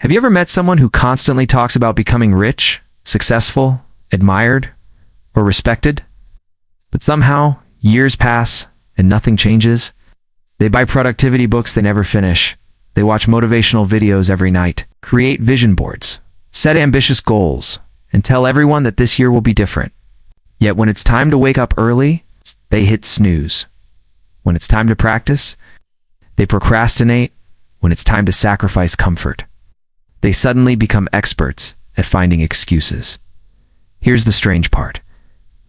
Have you ever met someone who constantly talks about becoming rich, successful, admired, or respected? But somehow, years pass and nothing changes. They buy productivity books they never finish. They watch motivational videos every night, create vision boards, set ambitious goals, and tell everyone that this year will be different. Yet when it's time to wake up early, they hit snooze. When it's time to practice, they procrastinate. When it's time to sacrifice comfort, they suddenly become experts at finding excuses. Here's the strange part.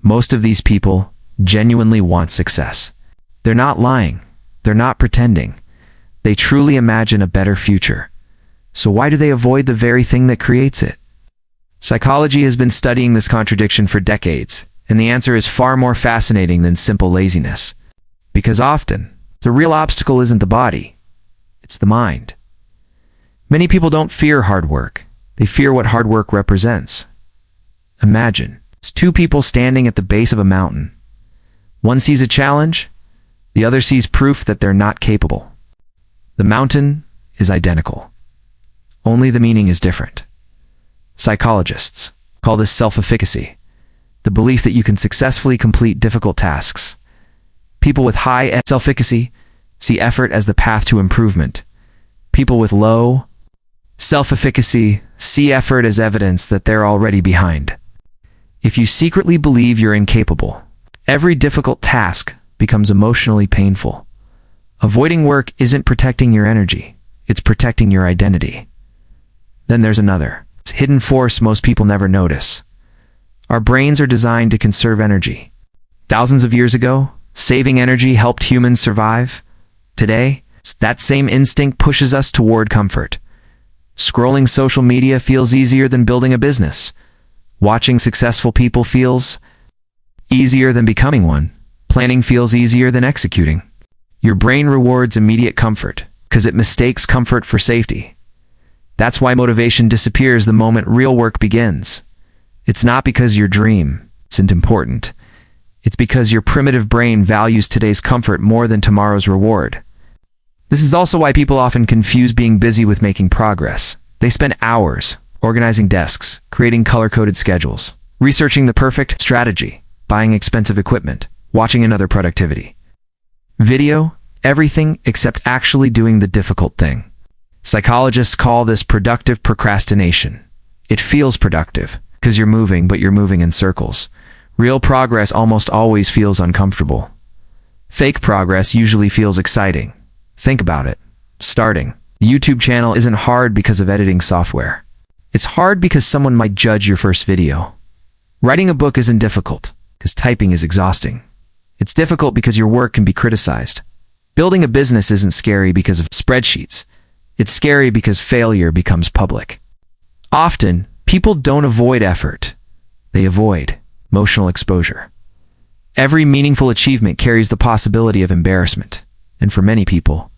Most of these people genuinely want success. They're not lying. They're not pretending. They truly imagine a better future. So why do they avoid the very thing that creates it? Psychology has been studying this contradiction for decades, and the answer is far more fascinating than simple laziness. Because often, the real obstacle isn't the body, it's the mind. Many people don't fear hard work. They fear what hard work represents. Imagine, it's two people standing at the base of a mountain. One sees a challenge, the other sees proof that they're not capable. The mountain is identical. Only the meaning is different. Psychologists call this self-efficacy, the belief that you can successfully complete difficult tasks. People with high self-efficacy see effort as the path to improvement. People with low self-efficacy see effort as evidence that they're already behind. If you secretly believe you're incapable, every difficult task becomes emotionally painful. Avoiding work isn't protecting your energy, it's protecting your identity. Then there's another hidden force most people never notice. Our brains are designed to conserve energy. Thousands of years ago, saving energy helped humans survive. Today, that same instinct pushes us toward comfort. Scrolling social media feels easier than building a business. Watching successful people feels easier than becoming one. Planning feels easier than executing. Your brain rewards immediate comfort because it mistakes comfort for safety. That's why motivation disappears the moment real work begins. It's not because your dream isn't important. It's because your primitive brain values today's comfort more than tomorrow's reward. This is also why people often confuse being busy with making progress. They spend hours organizing desks, creating color-coded schedules, researching the perfect strategy, buying expensive equipment, watching another productivity video, everything except actually doing the difficult thing. Psychologists call this productive procrastination. It feels productive because you're moving, but you're moving in circles. Real progress almost always feels uncomfortable. Fake progress usually feels exciting. Think about it. Starting a YouTube channel isn't hard because of editing software. It's hard because someone might judge your first video. Writing a book isn't difficult because typing is exhausting. It's difficult because your work can be criticized. Building a business isn't scary because of spreadsheets. It's scary because failure becomes public. Often, people don't avoid effort. They avoid emotional exposure. Every meaningful achievement carries the possibility of embarrassment. And for many people,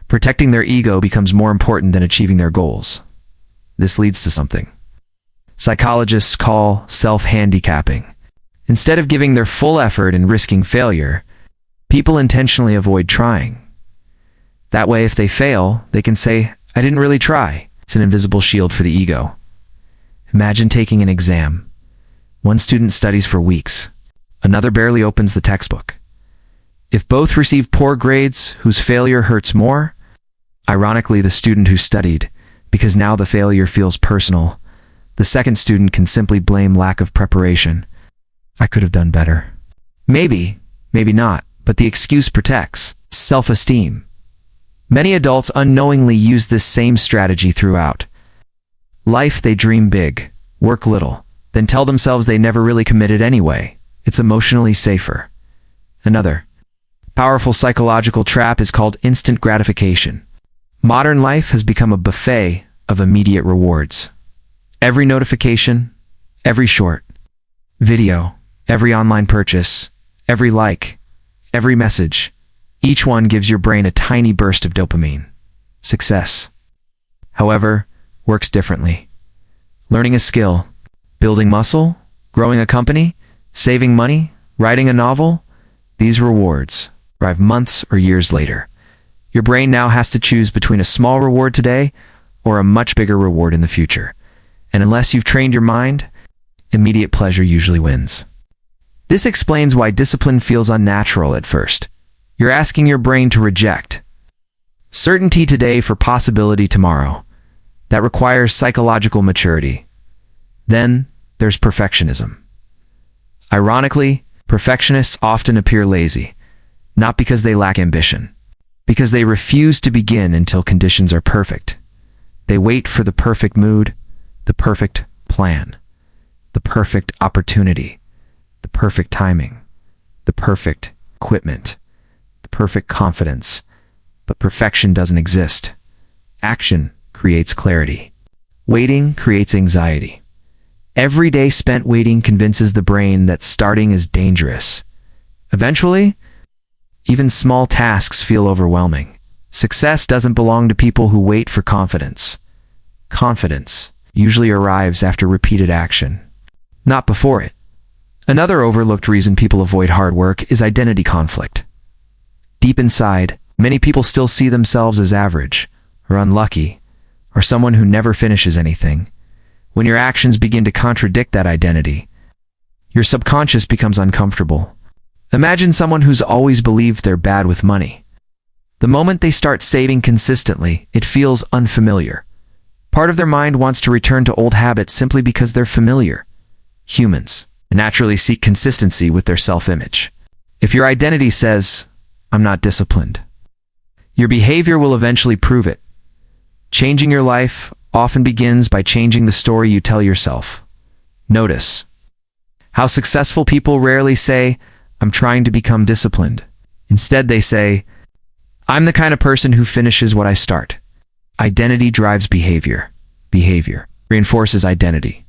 protecting their ego becomes more important than achieving their goals. This leads to something psychologists call self-handicapping. Instead of giving their full effort and risking failure, people intentionally avoid trying. That way, if they fail, they can say, "I didn't really try." It's an invisible shield for the ego. Imagine taking an exam. One student studies for weeks. Another barely opens the textbook. If both receive poor grades, whose failure hurts more? Ironically, the student who studied, because now the failure feels personal. The second student can simply blame lack of preparation. "I could have done better." Maybe, maybe not, but the excuse protects self-esteem. Many adults unknowingly use this same strategy throughout life. They dream big, work little, then tell themselves they never really committed anyway. It's emotionally safer. Another powerful psychological trap is called instant gratification. Modern life has become a buffet of immediate rewards. Every notification, every short video, every online purchase, every like, every message, each one gives your brain a tiny burst of dopamine. Success, however, works differently. Learning a skill, building muscle, growing a company, saving money, writing a novel, these rewards arrive months or years later. Your brain now has to choose between a small reward today or a much bigger reward in the future. And unless you've trained your mind, immediate pleasure usually wins. This explains why discipline feels unnatural at first. You're asking your brain to reject certainty today for possibility tomorrow. That requires psychological maturity. Then there's perfectionism. Ironically, perfectionists often appear lazy, not because they lack ambition, because they refuse to begin until conditions are perfect. They wait for the perfect mood, the perfect plan, the perfect opportunity, the perfect timing, the perfect equipment, the perfect confidence. But perfection doesn't exist. Action creates clarity. Waiting creates anxiety. Every day spent waiting convinces the brain that starting is dangerous. Eventually, even small tasks feel overwhelming. Success doesn't belong to people who wait for confidence. Confidence usually arrives after repeated action, not before it. Another overlooked reason people avoid hard work is identity conflict. Deep inside, many people still see themselves as average, or unlucky, or someone who never finishes anything. When your actions begin to contradict that identity, your subconscious becomes uncomfortable. Imagine someone who's always believed they're bad with money. The moment they start saving consistently, it feels unfamiliar. Part of their mind wants to return to old habits simply because they're familiar. Humans naturally seek consistency with their self-image. If your identity says, "I'm not disciplined," your behavior will eventually prove it. Changing your life often begins by changing the story you tell yourself. Notice how successful people rarely say, "I'm trying to become disciplined." Instead, they say, "I'm the kind of person who finishes what I start." Identity drives behavior. Behavior reinforces identity.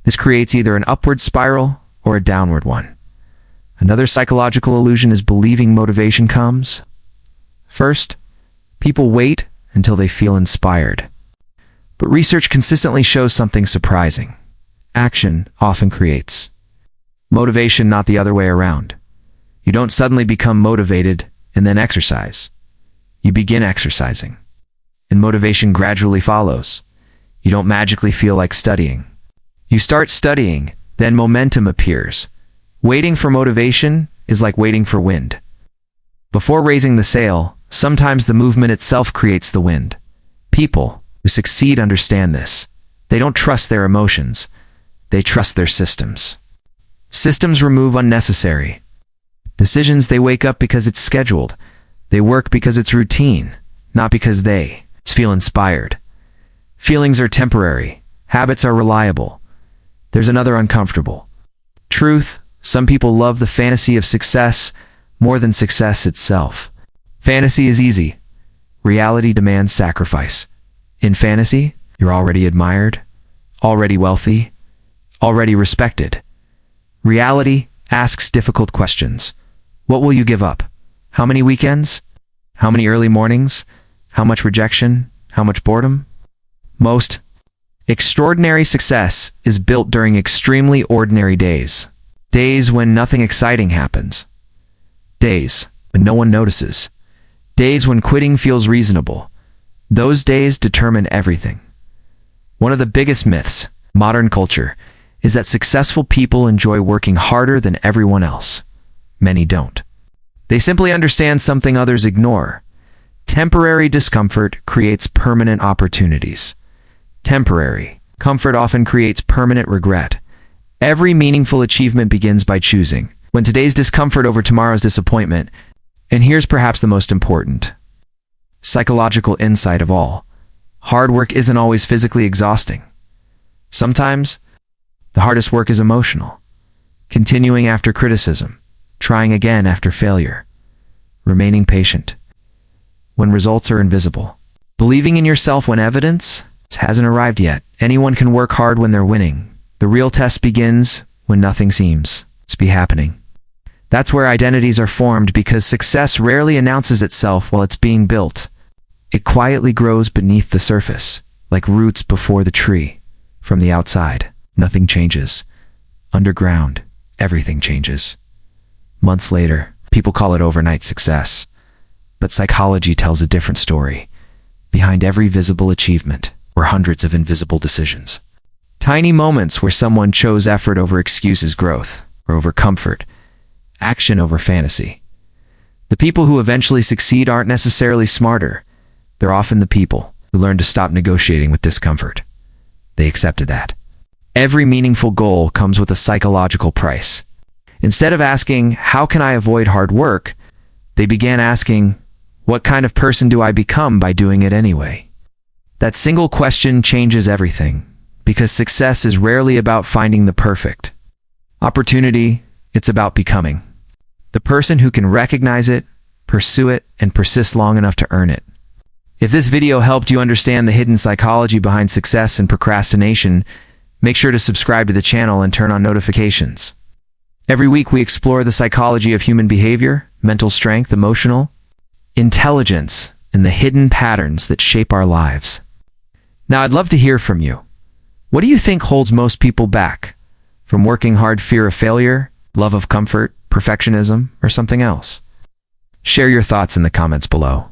This creates either an upward spiral or a downward one. Another psychological illusion is believing motivation comes. First, people wait until they feel inspired. But research consistently shows something surprising. Action often creates motivation, not the other way around. You don't suddenly become motivated and then exercise. You begin exercising, and motivation gradually follows. You don't magically feel like studying. You start studying, then momentum appears. Waiting for motivation is like waiting for wind. Before raising the sail, sometimes the movement itself creates the wind. People who succeed understand this. They don't trust their emotions. They trust their systems. Systems remove unnecessary decisions. They wake up because it's scheduled. They work because it's routine, not because they feel inspired. Feelings are temporary. Habits are reliable. There's another uncomfortable truth. Some people love the fantasy of success more than success itself. Fantasy is easy. Reality demands sacrifice. In fantasy, you're already admired, already wealthy, already respected. Reality asks difficult questions. What will you give up? How many weekends? How many early mornings? How much rejection? How much boredom? Most extraordinary success is built during extremely ordinary days. Days when nothing exciting happens. Days when no one notices. Days when quitting feels reasonable. Those days determine everything. One of the biggest myths in modern culture is that successful people enjoy working harder than everyone else. Many don't. They simply understand something others ignore. Temporary discomfort creates permanent opportunities. Temporary comfort often creates permanent regret. Every meaningful achievement begins by choosing when today's discomfort over tomorrow's disappointment. And here's perhaps the most important psychological insight of all. Hard work isn't always physically exhausting. Sometimes, the hardest work is emotional. Continuing after criticism, trying again after failure, remaining patient when results are invisible, believing in yourself when evidence hasn't arrived yet. Anyone can work hard when they're winning. The real test begins when nothing seems to be happening. That's where identities are formed, because success rarely announces itself while it's being built. It quietly grows beneath the surface, like roots before the tree. From the outside, nothing changes. Underground, everything changes. Months later, people call it overnight success. But psychology tells a different story. Behind every visible achievement, or hundreds of invisible decisions. Tiny moments where someone chose effort over excuses, growth or over comfort, action over fantasy. The people who eventually succeed aren't necessarily smarter. They're often the people who learn to stop negotiating with discomfort. They accepted that. Every meaningful goal comes with a psychological price. Instead of asking, how can I avoid hard work? They began asking, what kind of person do I become by doing it anyway? That single question changes everything, because success is rarely about finding the perfect opportunity. It's about becoming the person who can recognize it, pursue it, and persist long enough to earn it. If this video helped you understand the hidden psychology behind success and procrastination, make sure to subscribe to the channel and turn on notifications. Every week we explore the psychology of human behavior, mental strength, emotional intelligence, and the hidden patterns that shape our lives. Now I'd love to hear from you. What do you think holds most people back? From working hard, fear of failure, love of comfort, perfectionism, or something else? Share your thoughts in the comments below.